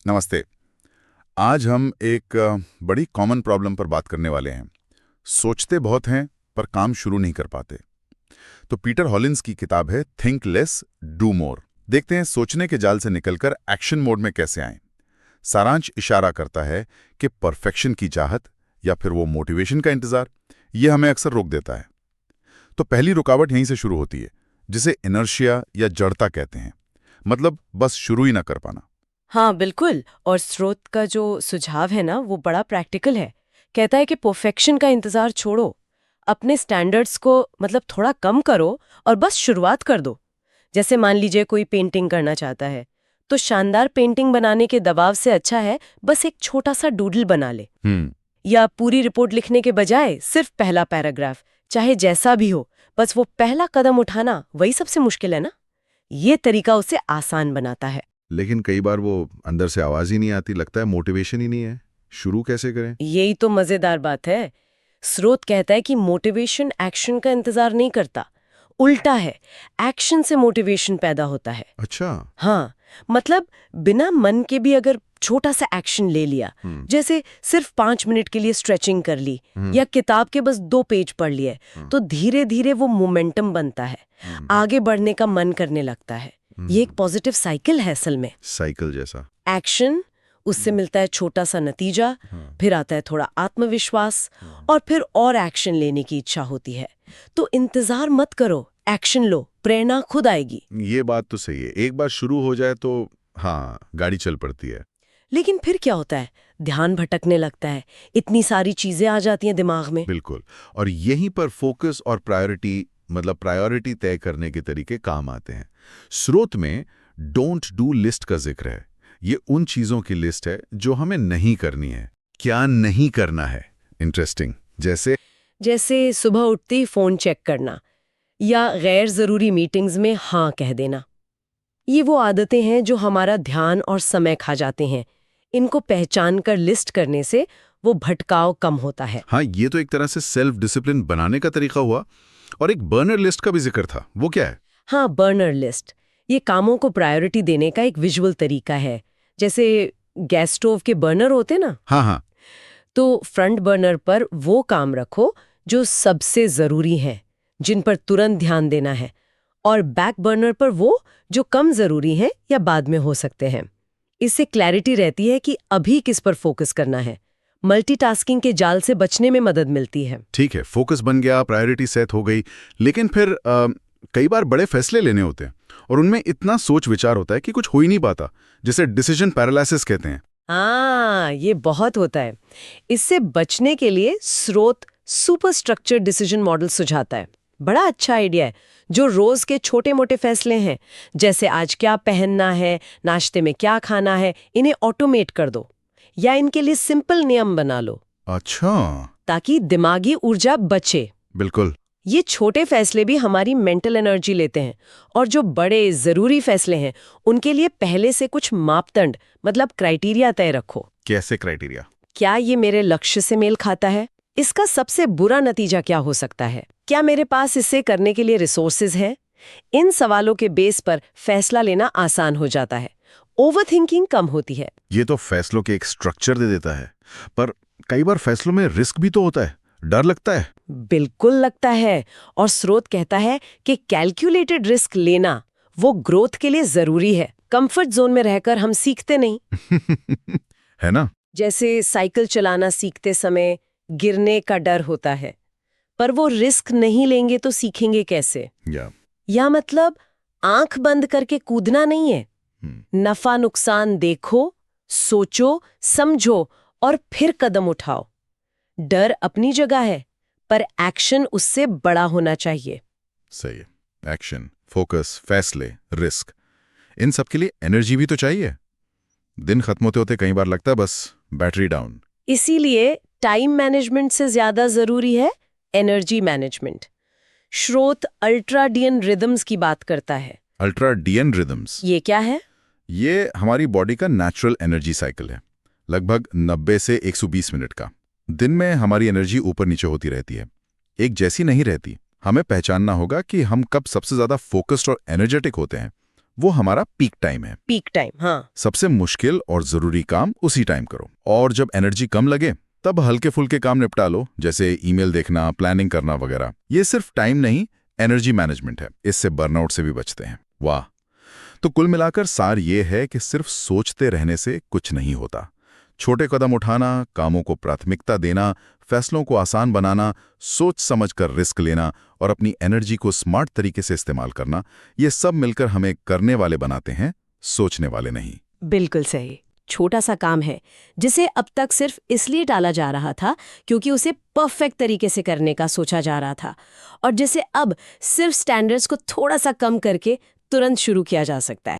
नमस्ते। आज हम एक बड़ी कॉमन प्रॉब्लम पर बात करने वाले हैं। सोचते बहुत हैं पर काम शुरू नहीं कर पाते। तो पीटर हॉलिन्स की किताब है थिंक लेस डू मोर। देखते हैं सोचने के जाल से निकलकर एक्शन मोड में कैसे आएं। सारांश इशारा करता है कि परफेक्शन की चाहत या फिर वो मोटिवेशन का इंतजार, ये हमें अक्सर रोक देता है। तो पहली रुकावट यहीं से शुरू होती है, जिसे इनर्शिया या जड़ता कहते हैं। मतलब बस शुरू ही ना कर पाना। हाँ बिल्कुल। और स्रोत का जो सुझाव है ना वो बड़ा प्रैक्टिकल है। कहता है कि परफेक्शन का इंतजार छोड़ो, अपने स्टैंडर्ड्स को मतलब थोड़ा कम करो और बस शुरुआत कर दो। जैसे मान लीजिए कोई पेंटिंग करना चाहता है, तो शानदार पेंटिंग बनाने के दबाव से अच्छा है बस एक छोटा सा डूडल बना ले। या पूरी रिपोर्ट लिखने के बजाय सिर्फ पहला पैराग्राफ, चाहे जैसा भी हो, बस वो पहला कदम उठाना वही सबसे मुश्किल है ना। ये तरीका उसे आसान बनाता है। लेकिन कई बार वो अंदर से आवाज ही नहीं आती, लगता है मोटिवेशन ही नहीं है। शुरू कैसे करें? यही तो मजेदार बात है। स्रोत कहता है कि मोटिवेशन एक्शन का इंतजार नहीं करता, उल्टा है, एक्शन से मोटिवेशन पैदा होता है। अच्छा। हाँ, मतलब बिना मन के भी अगर छोटा सा एक्शन ले लिया, जैसे सिर्फ 5 मिनट के लिए स्ट्रेचिंग कर ली या किताब के बस 2 पेज पढ़ लिए, तो धीरे धीरे वो मोमेंटम बनता है, आगे बढ़ने का मन करने लगता है। ये एक पॉजिटिव साइकिल है असल में। साइकिल जैसा। एक्शन, उससे मिलता है छोटा सा नतीजा, फिर आता है थोड़ा आत्मविश्वास, और फिर और एक्शन लेने की इच्छा होती है। तो इंतजार मत करो, एक्शन लो, प्रेरणा खुद आएगी। ये बात तो सही है, एक बार शुरू हो जाए तो हाँ, गाड़ी चल पड़ती है। लेकिन फिर क्या होता है, ध्यान भटकने लगता है, इतनी सारी चीजें आ जाती हैं दिमाग में। बिल्कुल। और यहीं पर फोकस और प्रायोरिटी तय करने के तरीके काम आते हैं। स्रोत में डोंट डू लिस्ट का जिक्र है। ये उन चीजों की लिस्ट है जो हमें नहीं करनी है। क्या नहीं करना है? इंटरेस्टिंग। जैसे सुबह उठते ही फोन चेक करना या गैर जरूरी मीटिंग्स में हाँ कह देना। ये वो आदतें हैं जो हमारा ध्यान और समय खा जाते हैं। इनको पहचान कर लिस्ट करने से वो भटकाव कम होता है। हाँ, ये तो एक तरह से सेल्फ डिसिप्लिन बनाने का तरीका हुआ। और एक बर्नर लिस्ट का भी जिक्र था, वो क्या है? हाँ, बर्नर लिस्ट ये कामों को प्रायोरिटी देने का एक विजुअल तरीका है। जैसे गैस स्टोव के बर्नर होते ना, हाँ हाँ। तो फ्रंट बर्नर पर वो काम रखो जो सबसे जरूरी है, जिन पर तुरंत ध्यान देना है, और बैक बर्नर पर वो जो कम जरूरी हैं या बाद में हो सकते हैं। इससे क्लैरिटी रहती है कि अभी किस पर फोकस करना है। मल्टीटास्किंग के जाल से बचने में मदद मिलती है। ठीक है, फोकस बन गया, प्रायोरिटी सेट हो गई। लेकिन फिर कई बार बड़े फैसले लेने होते हैं और उनमें इतना सोच विचार होता है कि कुछ हो ही नहीं पाता, जिसे डिसीजन पैरालिसिस कहते हैं। हाँ, ये बहुत होता है। इससे बचने के लिए स्रोत सुपर स्ट्रक्चर डिसीजन मॉडल सुझाता है। बड़ा अच्छा आइडिया है। जो रोज के छोटे मोटे फैसले हैं, जैसे आज क्या पहनना है, नाश्ते में क्या खाना है, इन्हें ऑटोमेट कर दो या इनके लिए सिंपल नियम बना लो। अच्छा। ताकि दिमागी ऊर्जा बचे। बिल्कुल। ये छोटे फैसले भी हमारी मेंटल एनर्जी लेते हैं, और जो बड़े जरूरी फैसले हैं उनके लिए पहले से कुछ मापदंड मतलब क्राइटेरिया तय रखो। कैसे क्राइटेरिया? क्या ये मेरे लक्ष्य से मेल खाता है? इसका सबसे बुरा नतीजा क्या हो सकता है? क्या मेरे पास इसे करने के लिए रिसोर्सेज हैं? इन सवालों के बेस पर फैसला लेना आसान हो जाता है, ओवरथिंकिंग कम होती है। ये तो फैसलों के एक स्ट्रक्चर दे देता है, पर कई बार फैसलों में रिस्क भी तो होता है, डर लगता है। बिल्कुल लगता है, और स्रोत कहता है कि कैलकुलेटेड रिस्क लेना वो ग्रोथ के लिए जरूरी है। कंफर्ट जोन में रहकर हम सीखते नहीं। है ना? जैसे साइकिल चलाना सीखते समय गिरने का डर होता है, पर वो रिस्क नहीं लेंगे तो सीखेंगे कैसे? या मतलब आंख बंद करके कूदना नहीं है। नफा नुकसान देखो, सोचो, समझो और फिर कदम उठाओ। डर अपनी जगह है, पर एक्शन उससे बड़ा होना चाहिए। सही है। एक्शन, फोकस, फैसले, रिस्क, इन सब के लिए एनर्जी भी तो चाहिए। दिन खत्म होते होते कई बार लगता है बस बैटरी डाउन। इसीलिए टाइम मैनेजमेंट से ज्यादा जरूरी है एनर्जी मैनेजमेंट। स्रोत अल्ट्राडियन रिदम्स की बात करता है। अल्ट्राडियन रिदम्स? ये क्या है? ये हमारी बॉडी का नेचुरल एनर्जी साइकिल है, लगभग 90 से 120 मिनट का। दिन में हमारी एनर्जी ऊपर नीचे होती रहती है, एक जैसी नहीं रहती। हमें पहचानना होगा कि हम कब सबसे ज्यादा फोकस्ड और एनर्जेटिक होते हैं। वो हमारा पीक टाइम है। पीक टाइम, हाँ। सबसे मुश्किल और जरूरी काम उसी टाइम करो, और जब एनर्जी कम लगे तब हल्के फुल्के काम निपटा लो, जैसे ईमेल देखना, प्लानिंग करना वगैरह। ये सिर्फ टाइम नहीं, एनर्जी मैनेजमेंट है। इससे बर्नआउट से भी बचते हैं। वाह। तो कुल मिलाकर सार ये है कि सिर्फ सोचते रहने से कुछ नहीं होता। छोटे कदम उठाना, कामों को प्राथमिकता देना, फैसलों को आसान बनाना, सोच समझकर रिस्क लेना और अपनी एनर्जी को स्मार्ट तरीके से इस्तेमाल करना, ये सब मिलकर हमें करने वाले बनाते हैं, सोचने वाले नहीं। बिल्कुल सही। छोटा सा काम है जिसे अब तक सिर्फ इसलिए टाला जा रहा था क्योंकि उसे परफेक्ट तरीके से करने का सोचा जा रहा था, और जिसे अब सिर्फ स्टैंडर्ड्स को थोड़ा सा कम करके तुरंत शुरू किया जा सकता है।